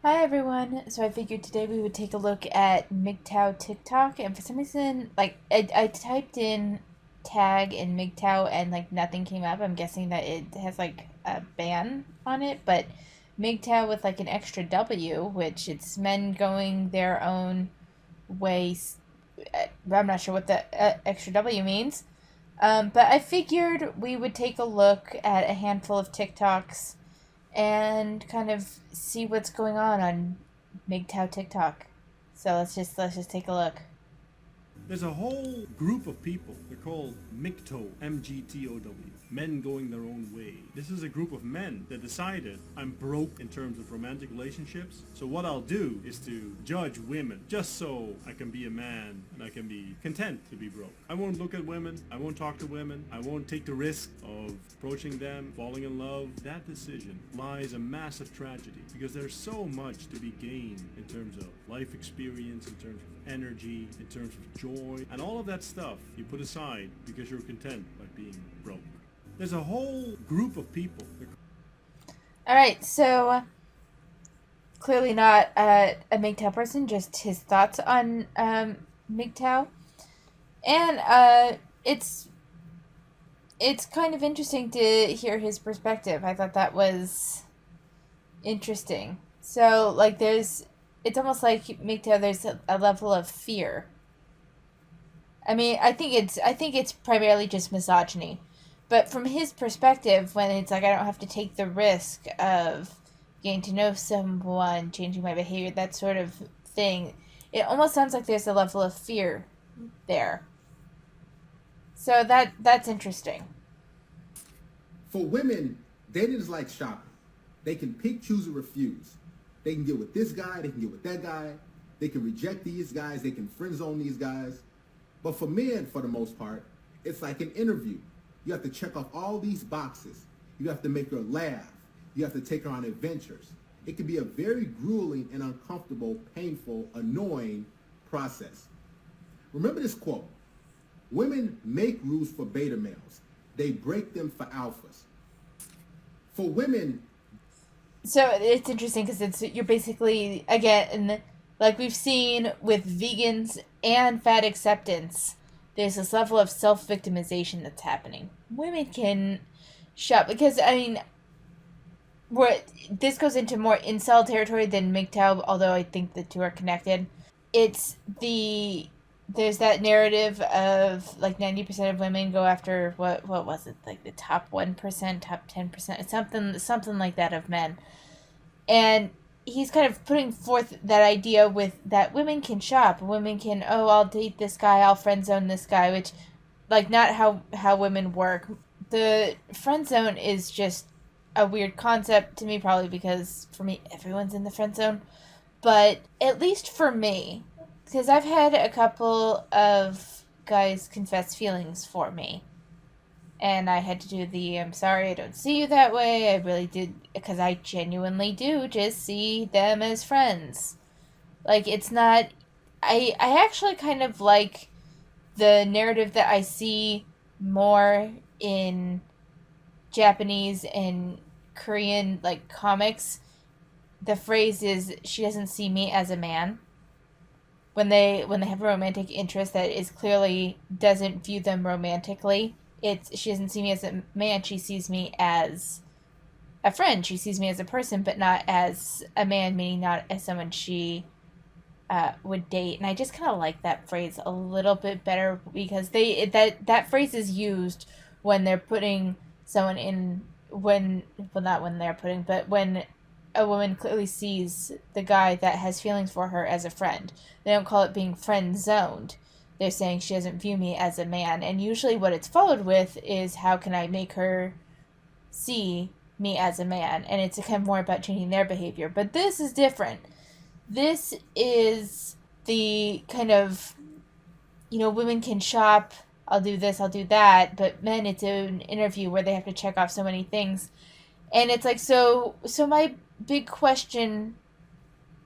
Hi everyone. So I figured today we would take a look at MGTOW TikTok, and for some reason, I typed in tag in MGTOW and nothing came up. I'm guessing that it has like a ban on it, but MGTOW with like an extra W, which it's men going their own way. I'm not sure what the extra W means. But I figured we would take a look at a handful of TikToks and kind of see what's going on MGTOW TikTok. So let's just take a look. There's a whole group of people. They're called MGTOW, MGTOW, men going their own way. This is a group of men that decided I'm broke in terms of romantic relationships. So what I'll do is to judge women just so I can be a man and I can be content to be broke. I won't look at women. I won't talk to women. I won't take the risk of approaching them, falling in love. That decision lies a massive tragedy because there's so much to be gained in terms of life experience, in terms of energy, in terms of joy, and all of that stuff you put aside because you're content by being broke. There's a whole group of people. All right, so clearly not a MGTOW person, just his thoughts on MGTOW, and it's kind of interesting to hear his perspective. I thought that was interesting. So it's almost like MGTOW. There's a level of fear. I mean, I think it's primarily just misogyny. But from his perspective, when it's like I don't have to take the risk of getting to know someone, changing my behavior, that sort of thing, it almost sounds like there's a level of fear there. So that's interesting. For women, dating is like shopping. They can pick, choose, or refuse. They can get with this guy, they can get with that guy. They can reject these guys, they can friend zone these guys. But for men, for the most part, it's like an interview. You have to check off all these boxes. You have to make her laugh. You have to take her on adventures. It can be a very grueling and uncomfortable, painful, annoying process. Remember this quote: women make rules for beta males. They break them for alphas. For women, So it's interesting because it's you're basically again like we've seen with vegans and fat acceptance. There's this level of self victimization that's happening. Women can shop because I mean where this goes into more incel territory than MGTOW, although I think the two are connected. It's there's that narrative of like 90% of women go after what was it, like the top 1%, top 10%, something like that of men. And he's kind of putting forth that idea with that women can shop, women can, oh, I'll date this guy, I'll friend zone this guy, which like not how women work. The friend zone is just a weird concept to me, probably because for me everyone's in the friend zone, but at least for me, because I've had a couple of guys confess feelings for me, and I had to do the I'm sorry I don't see you that way. I really did, because I genuinely do just see them as friends. Like it's not I actually kind of like the narrative that I see more in Japanese and Korean like comics. The phrase is she doesn't see me as a man. When they have a romantic interest that is clearly doesn't view them romantically, it's she doesn't see me as a man, she sees me as a friend, she sees me as a person, but not as a man, meaning not as someone she would date. And I just kind of like that phrase a little bit better because that phrase is used when they're putting someone in, when well not when they're putting, but when a woman clearly sees the guy that has feelings for her as a friend. They don't call it being friend zoned. They're saying she doesn't view me as a man. And usually what it's followed with is how can I make her see me as a man? And it's kind of more about changing their behavior. But this is different. This is the kind of, women can shop, I'll do this, I'll do that. But men, it's an interview where they have to check off so many things. And it's like, so my big question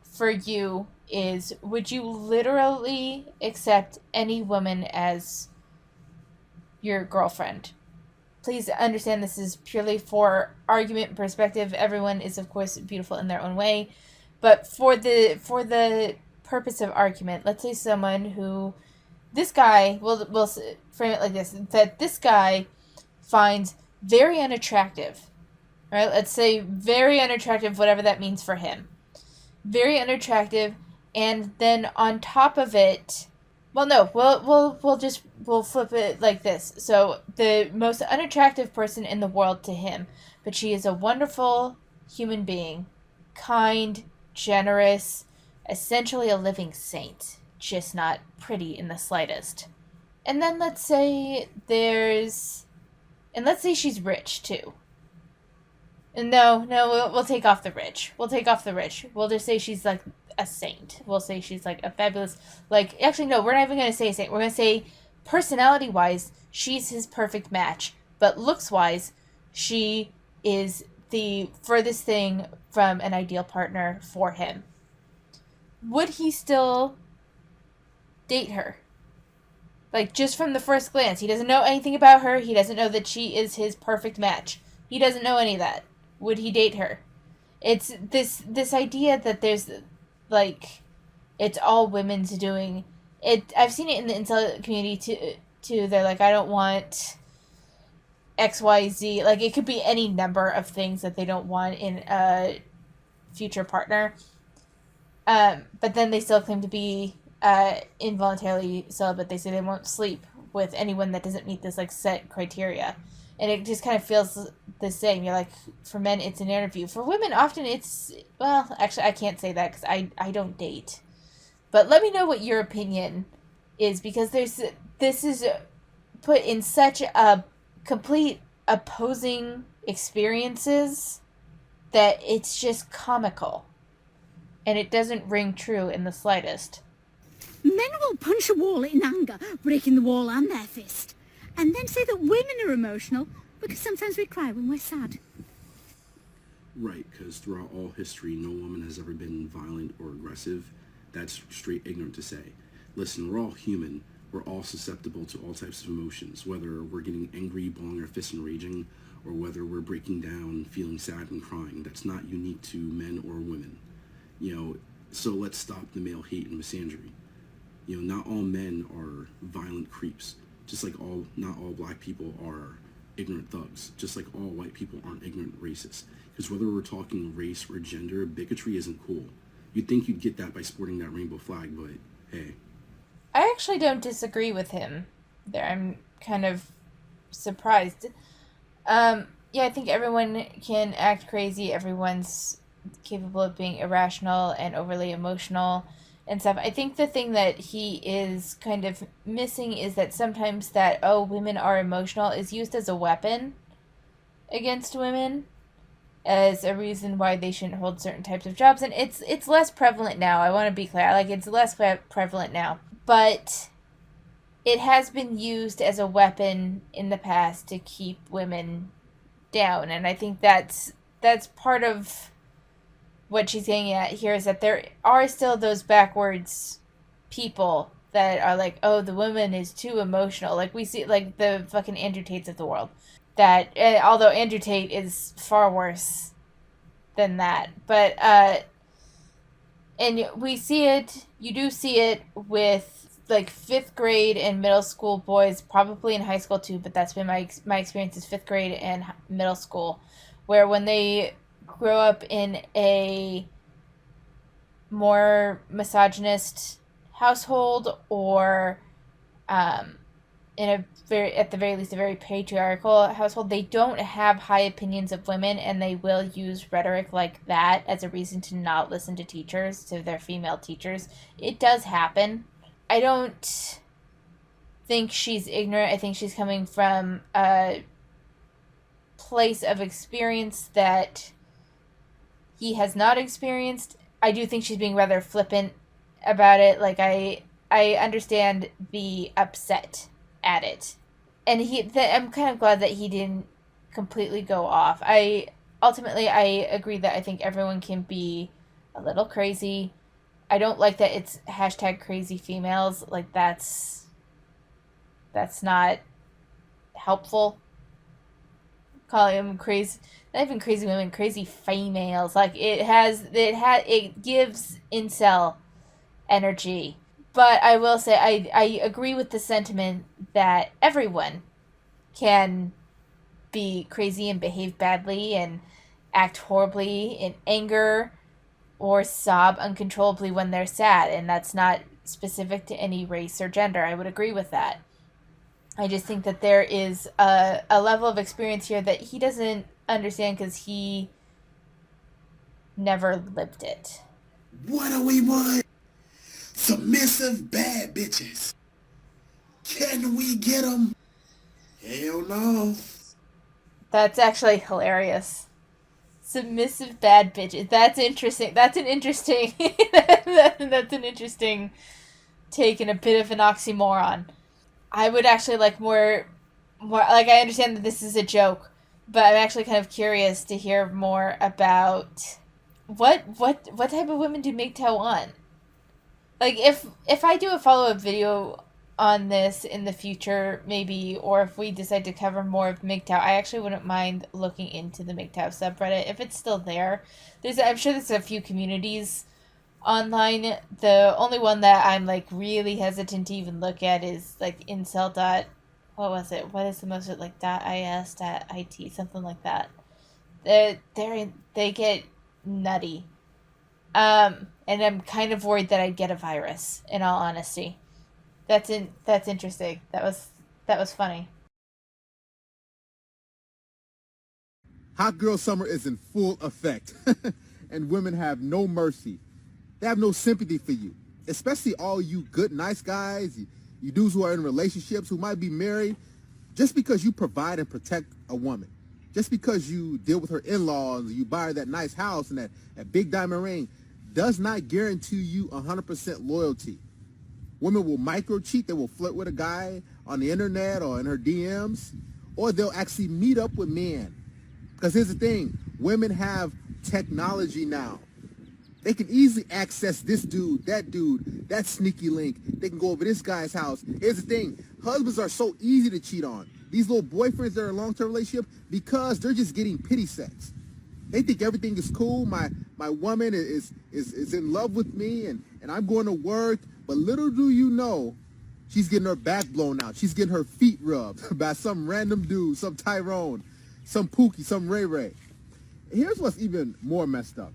for you is would you literally accept any woman as your girlfriend? Please understand this is purely for argument perspective. Everyone is, of course, beautiful in their own way. But for the purpose of argument, let's say someone who, this guy, we'll frame it like this, that this guy finds very unattractive, right? Let's say very unattractive, whatever that means for him. Very unattractive, and then on top of it, well, no, we'll flip it like this. So the most unattractive person in the world to him, but she is a wonderful human being, kind, generous, essentially a living saint, just not pretty in the slightest. And then let's say let's say she's rich too. No, we'll take off the rich. We'll take off the rich. We'll just say she's like a saint. We'll say she's like a fabulous, like, actually, no, we're not even going to say saint. We're going to say personality-wise, she's his perfect match. But looks-wise, she is the furthest thing from an ideal partner for him. Would he still date her? Like, just from the first glance. He doesn't know anything about her. He doesn't know that she is his perfect match. He doesn't know any of that. Would he date her? It's this idea that there's, like, it's all women's doing. I've seen it in the incel community too. They're like, I don't want XYZ. Like, it could be any number of things that they don't want in a future partner. But then they still claim to be involuntarily celibate. They say they won't sleep with anyone that doesn't meet this, like, set criteria. And it just kind of feels the same. You're like, for men, it's an interview. For women, often it's, well, actually, I can't say that because I don't date. But let me know what your opinion is, because this is put in such a complete opposing experiences that it's just comical. And it doesn't ring true in the slightest. Men will punch a wall in anger, breaking the wall and their fist. And then say that women are emotional because sometimes we cry when we're sad. Right, because throughout all history, no woman has ever been violent or aggressive. That's straight ignorant to say. Listen, we're all human. We're all susceptible to all types of emotions, whether we're getting angry, balling our fists and raging, or whether we're breaking down, feeling sad and crying. That's not unique to men or women. So let's stop the male hate and misandry. Not all men are violent creeps. Just like not all black people are ignorant thugs. Just like all white people aren't ignorant racists. Because whether we're talking race or gender, bigotry isn't cool. You'd think you'd get that by sporting that rainbow flag, but hey. I actually don't disagree with him there. I'm kind of surprised. Yeah, I think everyone can act crazy. Everyone's capable of being irrational and overly emotional and stuff. I think the thing that he is kind of missing is that sometimes that, oh, women are emotional is used as a weapon against women as a reason why they shouldn't hold certain types of jobs. And it's less prevalent now. I want to be clear. Like, it's less prevalent now. But it has been used as a weapon in the past to keep women down. And I think that's part of what she's getting at here, is that there are still those backwards people that are like, oh, the woman is too emotional. Like, we see, like, the fucking Andrew Tates of the world. That, although Andrew Tate is far worse than that. But, and we see it, you do see it with, like, 5th grade and middle school boys, probably in high school too, but that's been my experience is 5th grade and middle school, where when they grow up in a more misogynist household, or at the very least a very patriarchal household, they don't have high opinions of women, and they will use rhetoric like that as a reason to not listen to teachers, to their female teachers. It does happen. I don't think she's ignorant. I think she's coming from a place of experience that he has not experienced. I do think she's being rather flippant about it. Like, I understand the upset at it. And I'm kind of glad that he didn't completely go off. Ultimately, I agree that I think everyone can be a little crazy. I don't like that it's #crazyfemales. Like, that's not helpful. calling them crazy, not even crazy women, crazy females. Like it gives incel energy. But I will say I agree with the sentiment that everyone can be crazy and behave badly and act horribly in anger or sob uncontrollably when they're sad, and that's not specific to any race or gender. I would agree with that. I just think that there is a level of experience here that he doesn't understand because he never lived it. What do we want? Submissive bad bitches. Can we get them? Hell no. That's actually hilarious. Submissive bad bitches. That's interesting. That's an interesting. That's an interesting take and a bit of an oxymoron. I would actually like more. Like I understand that this is a joke, but I'm actually kind of curious to hear more about what type of women do MGTOW want. Like if I do a follow-up video on this in the future, maybe, or if we decide to cover more of MGTOW, I actually wouldn't mind looking into the MGTOW subreddit if it's still there. I'm sure there's a few communities online. The only one that I'm like really hesitant to even look at is like incel dot. What was it? What is the most like .is.it, something like that. They get nutty. And I'm kind of worried that I'd get a virus, in all honesty. That's interesting. That was funny. Hot girl summer is in full effect, and women have no mercy. They have no sympathy for you, especially all you good, nice guys, you dudes who are in relationships, who might be married. Just because you provide and protect a woman, just because you deal with her in-laws, you buy her that nice house and that big diamond ring, does not guarantee you 100% loyalty. Women will micro-cheat. They will flirt with a guy on the internet or in her DMs, or they'll actually meet up with men. Because here's the thing, women have technology now. They can easily access this dude, that sneaky link. They can go over this guy's house. Here's the thing, husbands are so easy to cheat on. These little boyfriends that are in a long-term relationship, because they're just getting pity sex. They think everything is cool. My woman is in love with me, and I'm going to work. But little do you know, she's getting her back blown out. She's getting her feet rubbed by some random dude, some Tyrone, some Pookie, some Ray Ray. Here's what's even more messed up.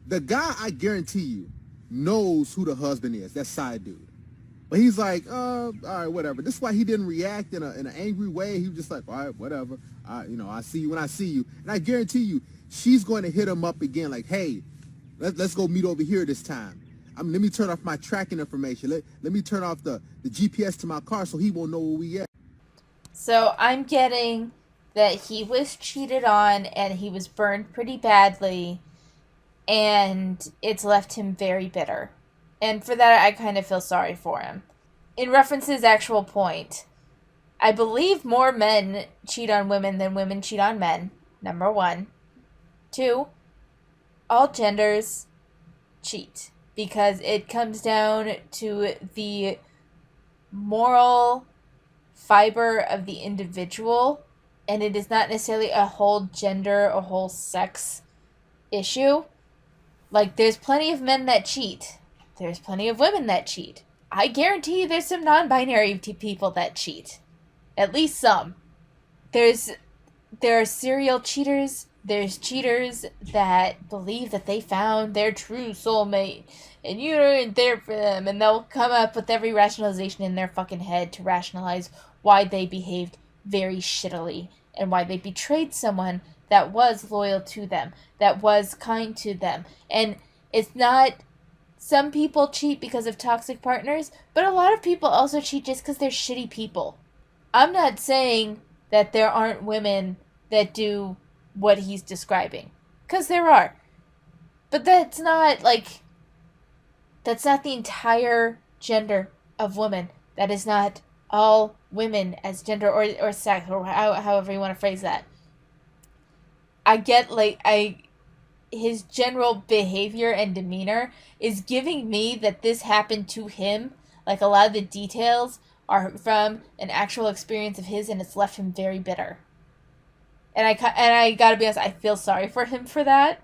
The guy, I guarantee you, knows who the husband is, that side dude. But he's like, all right, whatever. This is why he didn't react in an angry way. He was just like, all right, whatever. I see you when I see you. And I guarantee you, she's going to hit him up again like, hey, let's go meet over here this time. Let me turn off my tracking information. Let me turn off the GPS to my car so he won't know where we at. So I'm getting that he was cheated on and he was burned pretty badly, and it's left him very bitter. And for that, I kind of feel sorry for him. In reference to his actual point, I believe more men cheat on women than women cheat on men, number one. Two, all genders cheat, because it comes down to the moral fiber of the individual, and it is not necessarily a whole gender, a whole sex issue. Like, there's plenty of men that cheat. There's plenty of women that cheat. I guarantee you there's some non-binary people that cheat. At least some. There are serial cheaters. There's cheaters that believe that they found their true soulmate, and you're there for them, and they'll come up with every rationalization in their fucking head to rationalize why they behaved very shittily, and why they betrayed someone that was loyal to them, that was kind to them. And it's not... Some people cheat because of toxic partners, but a lot of people also cheat just because they're shitty people. I'm not saying that there aren't women that do what he's describing, because there are. But that's not the entire gender of women. That is not all women as gender or sex, or however you want to phrase that. I get, his general behavior and demeanor is giving me that this happened to him. Like, a lot of the details are from an actual experience of his, and it's left him very bitter. And I gotta be honest, I feel sorry for him for that.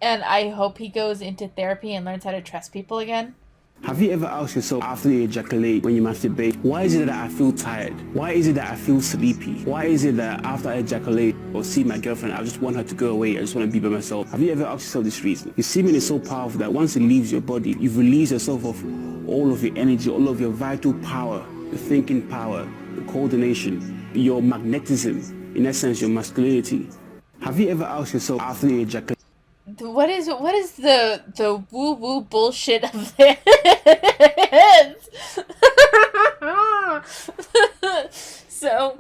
And I hope he goes into therapy and learns how to trust people again. Have you ever asked yourself after you ejaculate when you masturbate, why is it that I feel tired? Why is it that I feel sleepy? Why is it that after I ejaculate or see my girlfriend, I just want her to go away, I just want to be by myself? Have you ever asked yourself this reason? Your semen is so powerful that once it leaves your body, you've released yourself of all of your energy, all of your vital power, your thinking power, your coordination, your magnetism, in essence, your masculinity. Have you ever asked yourself after you ejaculate, What is the woo woo bullshit of this? So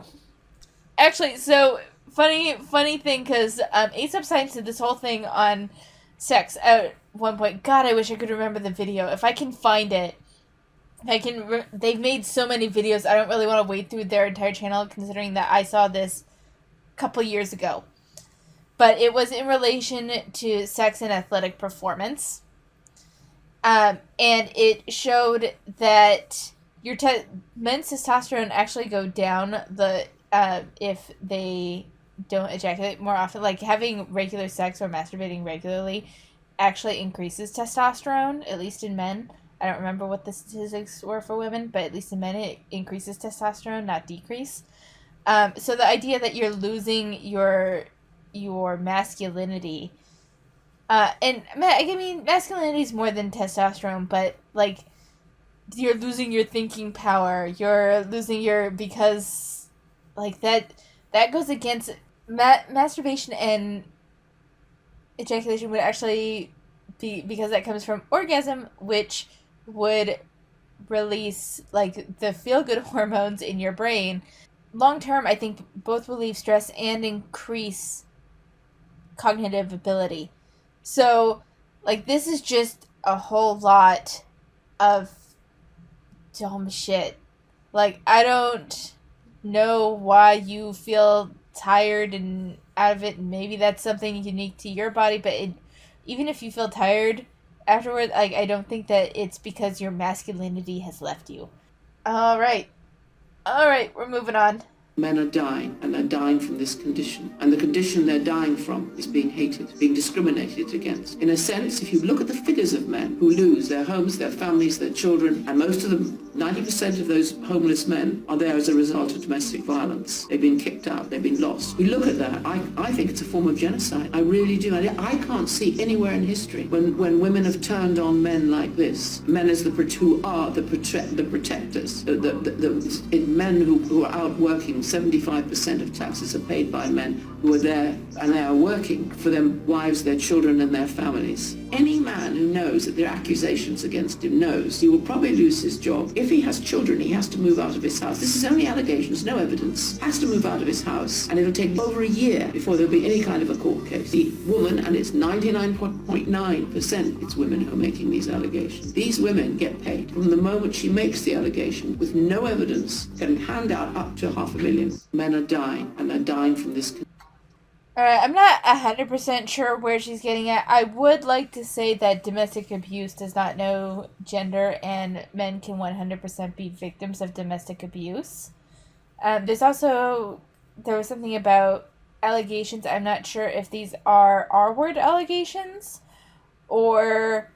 funny thing, because ASAP Science did this whole thing on sex at one point. God, I wish I could remember the video. If I can find it, they've made so many videos. I don't really want to wade through their entire channel, considering that I saw this a couple years ago. But it was in relation to sex and athletic performance. And it showed that men's testosterone actually go down if they don't ejaculate more often. Like, having regular sex or masturbating regularly actually increases testosterone, at least in men. I don't remember what the statistics were for women, but at least in men it increases testosterone, not decrease. So the idea that you're losing your masculinity, and I mean masculinity is more than testosterone, but like you're losing your thinking power, you're losing because like that goes against masturbation, and ejaculation would actually be, because that comes from orgasm, which would release like the feel-good hormones in your brain. Long term, I think both relieve stress and increase cognitive ability. So, like, this is just a whole lot of dumb shit. Like, I don't know why you feel tired and out of it, and maybe that's something unique to your body, but even if you feel tired afterward, like, I don't think that it's because your masculinity has left you. Alright, we're moving on. Men are dying, and they're dying from this condition. And the condition they're dying from is being hated, being discriminated against. In a sense, if you look at the figures of men who lose their homes, their families, their children, and most of them, 90% of those homeless men are there as a result of domestic violence. They've been kicked out, they've been lost. We look at that, I think it's a form of genocide. I really do. I can't see anywhere in history when women have turned on men like this. Men as who are the protectors, men who are out working. 75% of taxes are paid by men who are there, and they are working for their wives, their children, and their families. Any man who knows that there are accusations against him knows he will probably lose his job. If he has children, he has to move out of his house. This is only allegations, no evidence. Has to move out of his house, and it'll take over a year before there'll be any kind of a court case. The woman, and it's 99.9%, it's women who are making these allegations. These women get paid from the moment she makes the allegation with no evidence, can hand out up to $500,000. Men are dying, and they're dying from this. Alright, I'm not 100% sure where she's getting at. I would like to say that domestic abuse does not know gender, and men can 100% be victims of domestic abuse. There was something about allegations. I'm not sure if these are R-word allegations, or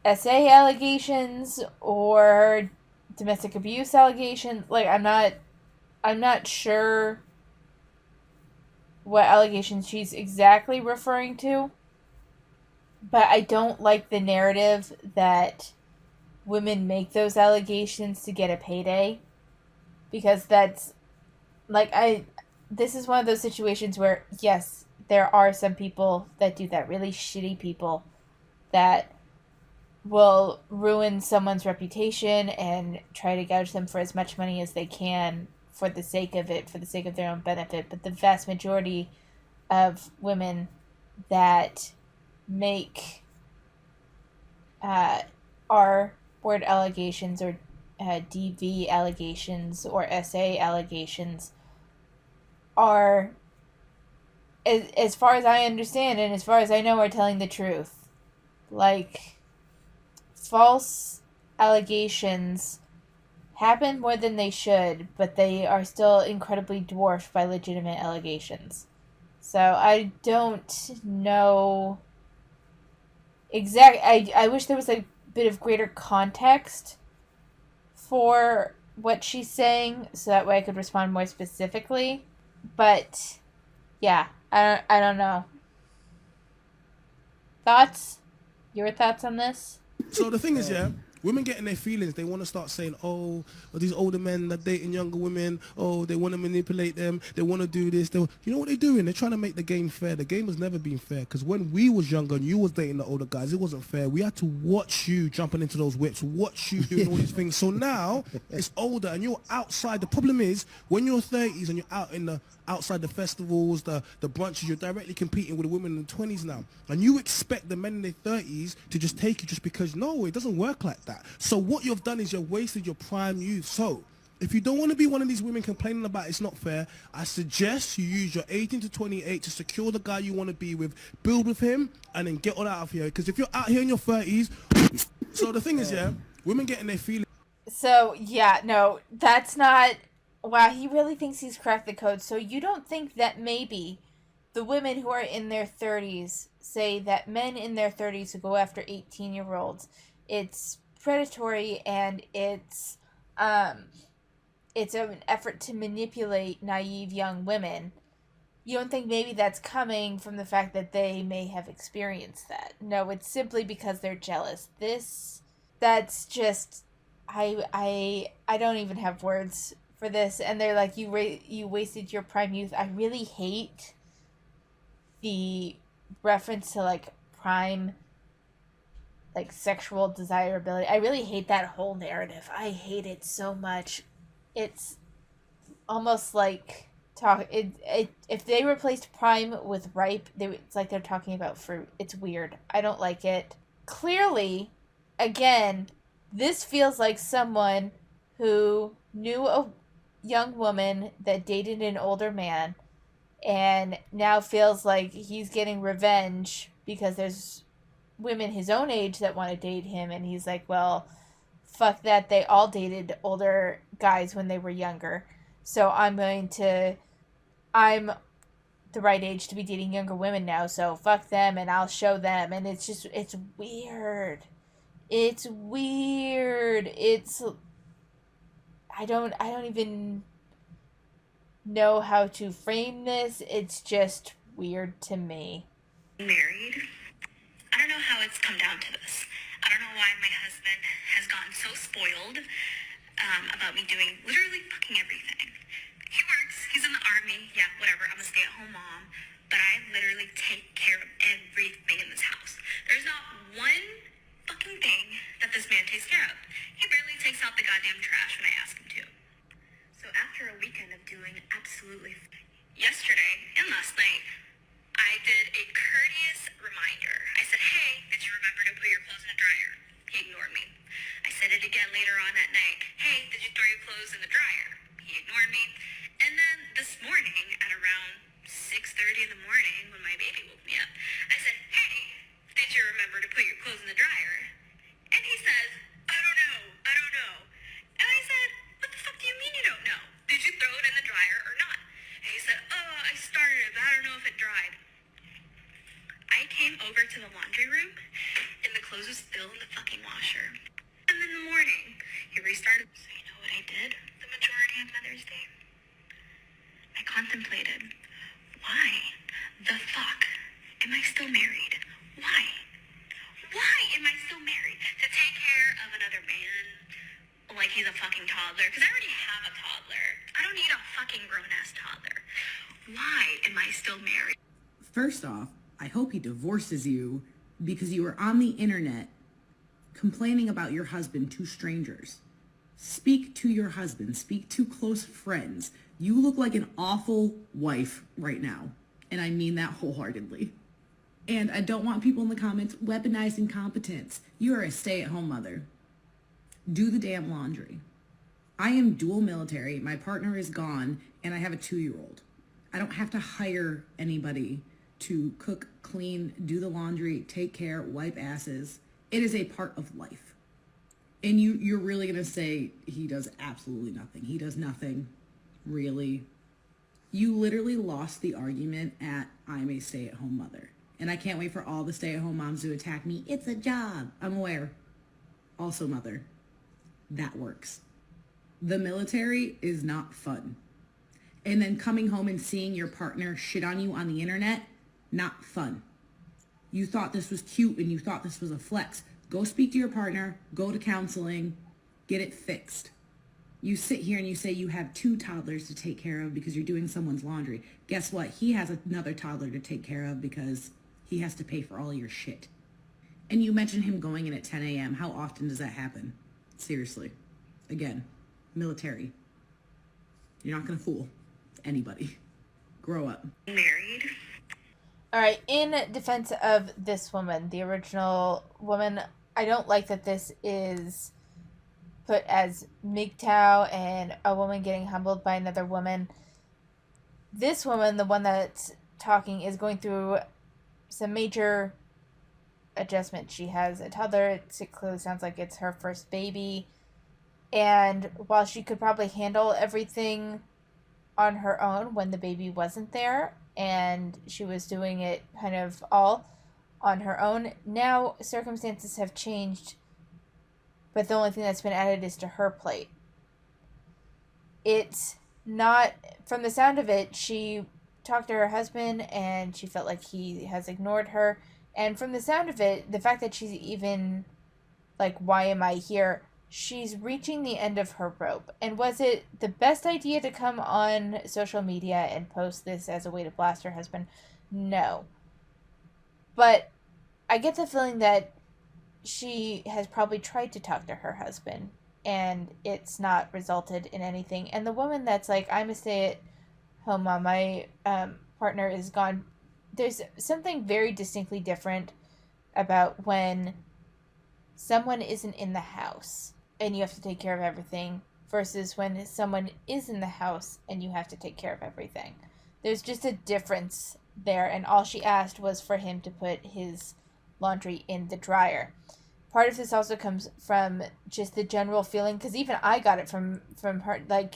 SA allegations, or domestic abuse allegations. Like, I'm not sure what allegations she's exactly referring to, but I don't like the narrative that women make those allegations to get a payday, because that's like, this is one of those situations where, yes, there are some people that do that, really shitty people that will ruin someone's reputation and try to gouge them for as much money as they can for the sake of it, for the sake of their own benefit. But the vast majority of women that make R-word allegations, or DV allegations, or SA allegations are, as far as I understand and as far as I know, are telling the truth. Like, false allegations happen more than they should, but they are still incredibly dwarfed by legitimate allegations. So I don't know I wish there was a bit of greater context for what she's saying, so that way I could respond more specifically. But yeah, I don't know. Thoughts? Your thoughts on this? So the thing is, yeah, women get in their feelings. They want to start saying, oh, these older men that dating younger women, oh, they want to manipulate them. They want to do this. You know what they're doing? They're trying to make the game fair. The game has never been fair, because when we was younger and you was dating the older guys, it wasn't fair. We had to watch you jumping into those whips, watch you doing all these things. So now it's older and you're outside. The problem is when you're 30s and you're out in the outside the festivals, the brunches, you're directly competing with the women in the 20s now. And you expect the men in their 30s to just take you just because, no, it doesn't work like that. So what you've done is you've wasted your prime youth. So if you don't want to be one of these women complaining about it's not fair, I suggest you use your 18 to 28 to secure the guy you want to be with, build with him, and then get on out of here. Because if you're out here in your 30s, so the thing is, yeah, women getting their feelings. So, yeah, no, that's not... Wow, he really thinks he's cracked the code. So you don't think that maybe the women who are in their 30s say that men in their 30s who go after 18-year-olds, it's predatory and it's an effort to manipulate naive young women. You don't think maybe that's coming from the fact that they may have experienced that? No, it's simply because they're jealous. That's just... I don't even have words for this, and they're like, you wasted your prime youth. I really hate the reference to like prime, like sexual desirability. I really hate that whole narrative. I hate it so much. It's almost like if they replaced prime with ripe, it's like they're talking about fruit. It's weird. I don't like it. Clearly, again, this feels like someone who knew a young woman that dated an older man and now feels like he's getting revenge because there's women his own age that want to date him, and he's like, well, fuck that, they all dated older guys when they were younger, so I'm the right age to be dating younger women now, so fuck them and I'll show them. And it's weird. It's I don't even know how to frame this. It's just weird to me. Married. I don't know how it's come down to this. I don't know why my husband has gotten so spoiled about me doing literally fucking everything. He works, he's in the army, yeah, whatever, I'm a stay-at-home mom, but I literally take care of everything in this house. There's not one fucking thing that this man takes care of. He barely takes out the goddamn trash when I ask him to. So after a weekend of doing absolutely yesterday and last night, I did a courteous reminder. I said, hey, did you remember to put your clothes in the dryer? He ignored me. I said it again later on that night. Hey, did you throw your clothes in the dryer? He ignored me. And then this morning at around 6:30 in the morning when my baby woke me up, I said, hey, did you remember to put your clothes in the dryer? And he says, I don't know. And I said, what the fuck do you mean you don't know? Did you throw it in the dryer or not? And he said, oh, I started it, but I don't know if it dried. I came over to the laundry room, and the clothes were still in the fucking washer. And in the morning, he restarted. So you know what I did the majority of Mother's Day? I contemplated, why the fuck am I still married? Why? Why am I still married? To take care of another man like he's a fucking toddler? Because I already have a toddler. I don't need a fucking grown-ass toddler. Why am I still married? First off, I hope he divorces you because you were on the internet complaining about your husband to strangers. Speak to your husband. Speak to close friends. You look like an awful wife right now, and I mean that wholeheartedly. And I don't want people in the comments weaponizing competence. You are a stay-at-home mother. Do the damn laundry. I am dual military. My partner is gone, and I have a 2-year-old. I don't have to hire anybody to cook, clean, do the laundry, take care, wipe asses. It is a part of life. And you're really going to say he does absolutely nothing. He does nothing, really. You literally lost the argument at I'm a stay-at-home mother. And I can't wait for all the stay-at-home moms to attack me. It's a job. I'm aware. Also mother. That works. The military is not fun. And then coming home and seeing your partner shit on you on the internet, not fun. You thought this was cute and you thought this was a flex. Go speak to your partner, go to counseling, get it fixed. You sit here and you say you have 2 toddlers to take care of because you're doing someone's laundry. Guess what? He has another toddler to take care of because he has to pay for all your shit. And you mentioned him going in at 10 a.m. How often does that happen? Seriously. Again, military. You're not going to fool anybody. Grow up. Married. All right, in defense of this woman, the original woman, I don't like that this is put as MGTOW and a woman getting humbled by another woman. This woman, the one that's talking, is going through some major adjustment. She has a toddler. It clearly sounds like it's her first baby. And while she could probably handle everything on her own when the baby wasn't there, and she was doing it kind of all on her own, now circumstances have changed, but the only thing that's been added is to her plate. It's not, from the sound of it, she talked to her husband and she felt like he has ignored her. And from the sound of it, the fact that she's even like, why am I here? She's reaching the end of her rope. And was it the best idea to come on social media and post this as a way to blast her husband? No. But I get the feeling that she has probably tried to talk to her husband and it's not resulted in anything. And the woman that's like, I'm a stay-at-home mom, my partner is gone. There's something very distinctly different about when someone isn't in the house and you have to take care of everything versus when someone is in the house and you have to take care of everything. There's just a difference there, and all she asked was for him to put his laundry in the dryer. Part of this also comes from just the general feeling, because even I got it from her, like,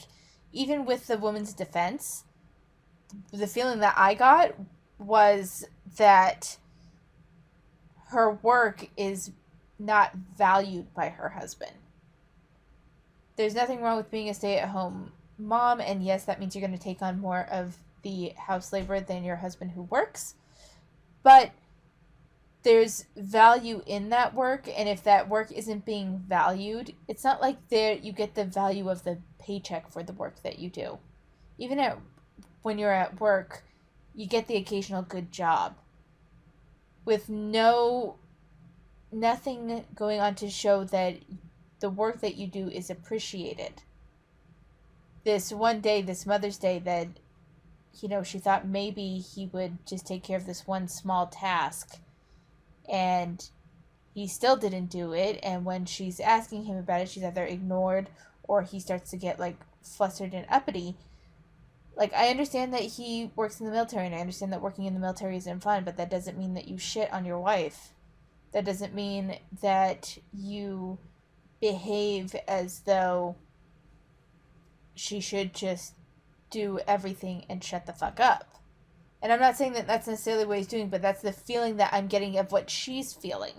even with the woman's defense, the feeling that I got was that her work is not valued by her husband. There's nothing wrong with being a stay-at-home mom, and yes, that means you're going to take on more of the house labor than your husband who works, but there's value in that work, and if that work isn't being valued, it's not like you get the value of the paycheck for the work that you do. Even when you're at work, you get the occasional good job with nothing going on to show that the work that you do is appreciated. This one day, this Mother's Day, that, she thought maybe he would just take care of this one small task, and he still didn't do it, and when she's asking him about it, she's either ignored or he starts to get, like, flustered and uppity. Like, I understand that he works in the military, and I understand that working in the military isn't fun, but that doesn't mean that you shit on your wife. That doesn't mean that you behave as though she should just do everything and shut the fuck up. And I'm not saying that that's necessarily what he's doing, but that's the feeling that I'm getting of what she's feeling.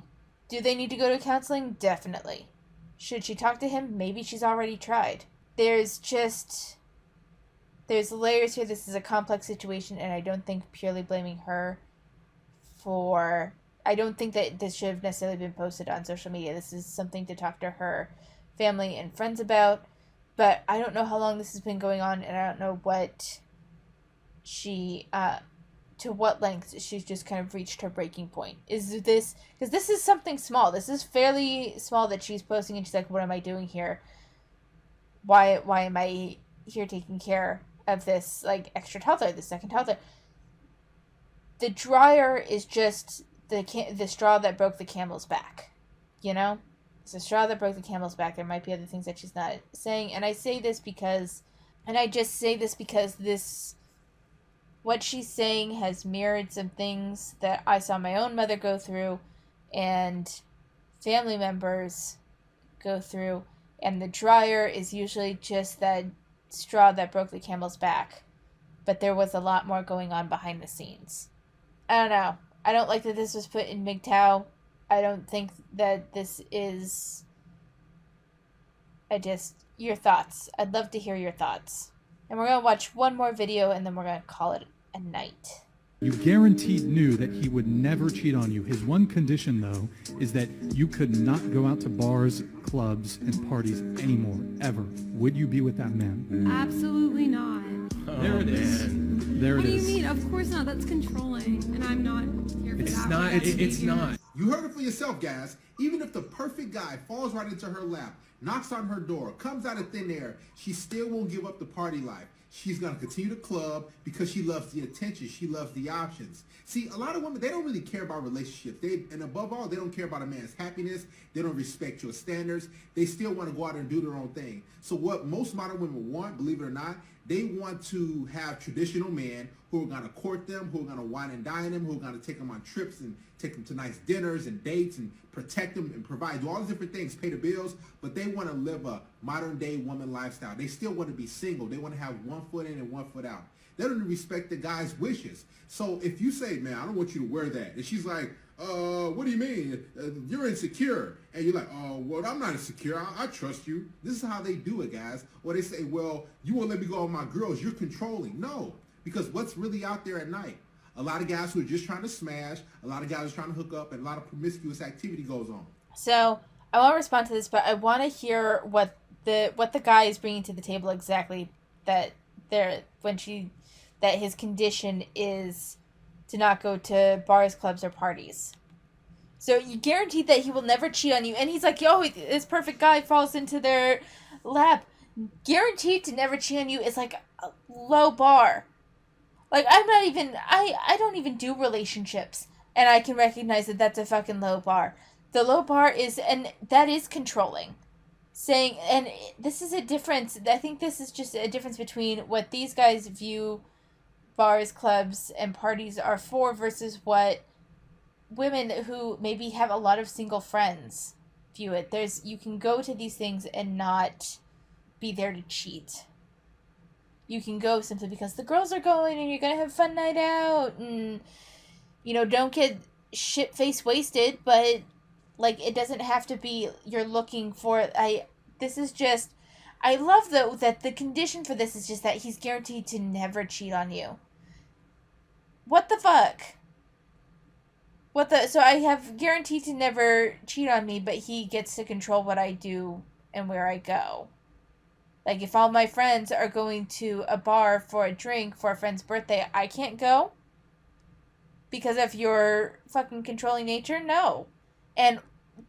Do they need to go to counseling? Definitely. Should she talk to him? Maybe she's already tried. There's layers here. This is a complex situation, and I don't think purely blaming her I don't think that this should have necessarily been posted on social media. This is something to talk to her family and friends about, but I don't know how long this has been going on, and I don't know what to what length she's just kind of reached her breaking point. Is this, because this is something small. This is fairly small that she's posting, and she's like, what am I doing here? Why am I here taking care of this, like, extra toddler, the second toddler? The dryer is just the straw that broke the camel's back, It's the straw that broke the camel's back. There might be other things that she's not saying, and I just say this because what she's saying has mirrored some things that I saw my own mother go through, and family members go through, and the dryer is usually just that straw that broke the camel's back. But there was a lot more going on behind the scenes. I don't know. I don't like that this was put in MGTOW. I don't think that this is... Your thoughts. I'd love to hear your thoughts. And we're going to watch one more video, and then we're going to call it a night. You guaranteed knew that he would never cheat on you. His one condition, though, is that you could not go out to bars, clubs, and parties anymore, ever. Would you be with that man? Absolutely not. There it is. There What it do you is. mean? Of course not. That's controlling, and I'm not here for that. It's not. You heard it for yourself, guys. Even if the perfect guy falls right into her lap, knocks on her door, comes out of thin air, she still won't give up the party life. She's going to continue to club because she loves the attention. She loves the options. See, a lot of women, they don't really care about relationships. And above all, they don't care about a man's happiness. They don't respect your standards. They still want to go out and do their own thing. So what most modern women want, believe it or not, they want to have traditional men who are going to court them, who are going to wine and dine them, who are going to take them on trips and take them to nice dinners and dates and protect them and provide all these different things, pay the bills, but they want to live a modern day woman lifestyle. They still want to be single. They want to have one foot in and one foot out. They don't respect the guy's wishes. So if you say, man, I don't want you to wear that, and she's like, what do you mean? You're insecure. And you're like, well, I'm not insecure. I trust you. This is how they do it, guys. Or they say, well, you won't let me go with my girls. You're controlling. No, because what's really out there at night? A lot of guys who are just trying to smash, a lot of guys are trying to hook up, and a lot of promiscuous activity goes on. So I want to respond to this, but I want to hear what the guy is bringing to the table exactly. That his condition is to not go to bars, clubs, or parties. So you guarantee that he will never cheat on you, and he's like, yo, this perfect guy falls into their lap. Guaranteed to never cheat on you is like a low bar. Like, I don't even do relationships, and I can recognize that that's a fucking low bar. The low bar is, and that is controlling. Saying, and this is a difference, I think this is just a difference between what these guys view bars, clubs, and parties are for versus what women who maybe have a lot of single friends view it. You can go to these things and not be there to cheat. You can go simply because the girls are going and you're going to have a fun night out and, don't get shit-faced wasted, but, it doesn't have to be you're looking for... I love, though, that the condition for this is just that he's guaranteed to never cheat on you. What the fuck? So I have guaranteed to never cheat on me, but he gets to control what I do and where I go. Like, if all my friends are going to a bar for a drink for a friend's birthday, I can't go? Because of your fucking controlling nature? No. And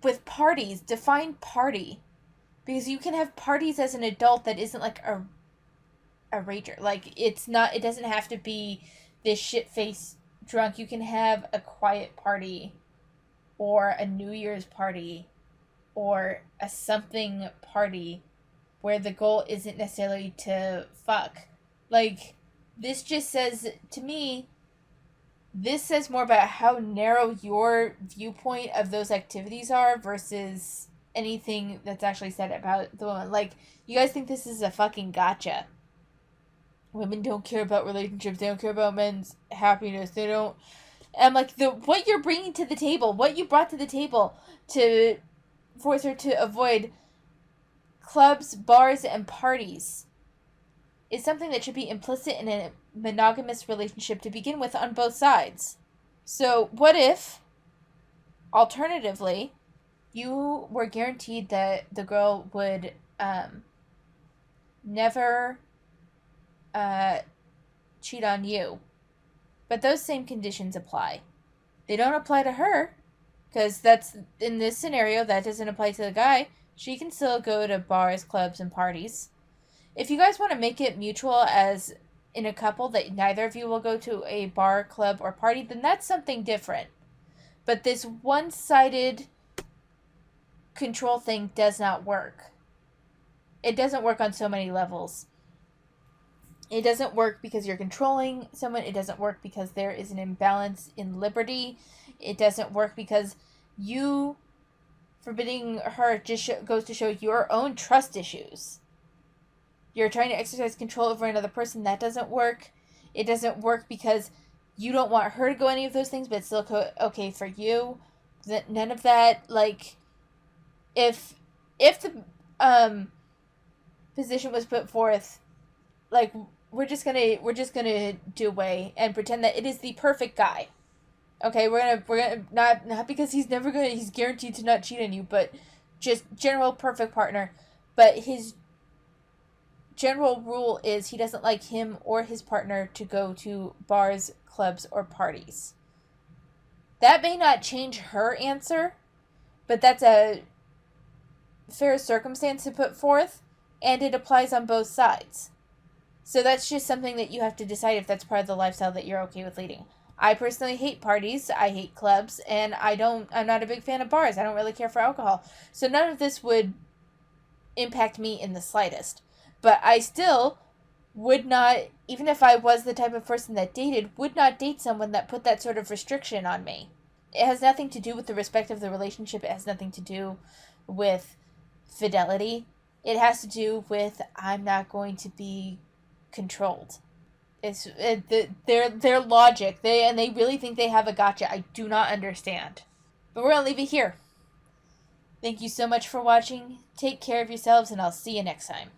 with parties, define party. Because you can have parties as an adult that isn't like a rager. Like, it doesn't have to be this shit-faced drunk. You can have a quiet party, or a New Year's party, or a something party, where the goal isn't necessarily to fuck. Like, this just says, to me, this says more about how narrow your viewpoint of those activities are versus anything that's actually said about the woman. Like, you guys think this is a fucking gotcha. Women don't care about relationships. They don't care about men's happiness. They don't... And, what you're bringing to the table, what you brought to the table to force her to avoid clubs, bars, and parties is something that should be implicit in a monogamous relationship to begin with on both sides. So what if, alternatively, you were guaranteed that the girl would never cheat on you, but those same conditions apply. They don't apply to her, because that's, in this scenario, that doesn't apply to the guy. She can still go to bars, clubs, and parties. If you guys want to make it mutual as in a couple that neither of you will go to a bar, club, or party, then that's something different. But this one-sided control thing does not work. It doesn't work on so many levels. It doesn't work because you're controlling someone. It doesn't work because there is an imbalance in liberty. It doesn't work because you forbidding her just goes to show your own trust issues. You're trying to exercise control over another person. That doesn't work. It doesn't work because you don't want her to go any of those things, but it's still okay for you. None of that, like, if the position was put forth, like, we're just gonna do away and pretend that it is the perfect guy. Okay, we're gonna not because he's guaranteed to not cheat on you, but just general perfect partner. But his general rule is he doesn't like him or his partner to go to bars, clubs, or parties. That may not change her answer, but that's a fair circumstance to put forth, and it applies on both sides. So that's just something that you have to decide if that's part of the lifestyle that you're okay with leading. I personally hate parties, I hate clubs, and I'm not a big fan of bars. I don't really care for alcohol. So none of this would impact me in the slightest. But I still would not, even if I was the type of person that dated, would not date someone that put that sort of restriction on me. It has nothing to do with the respect of the relationship. It has nothing to do with fidelity. It has to do with I'm not going to be controlled. It's their logic. They really think they have a gotcha. I do not understand. But we're going to leave it here. Thank you so much for watching. Take care of yourselves, and I'll see you next time.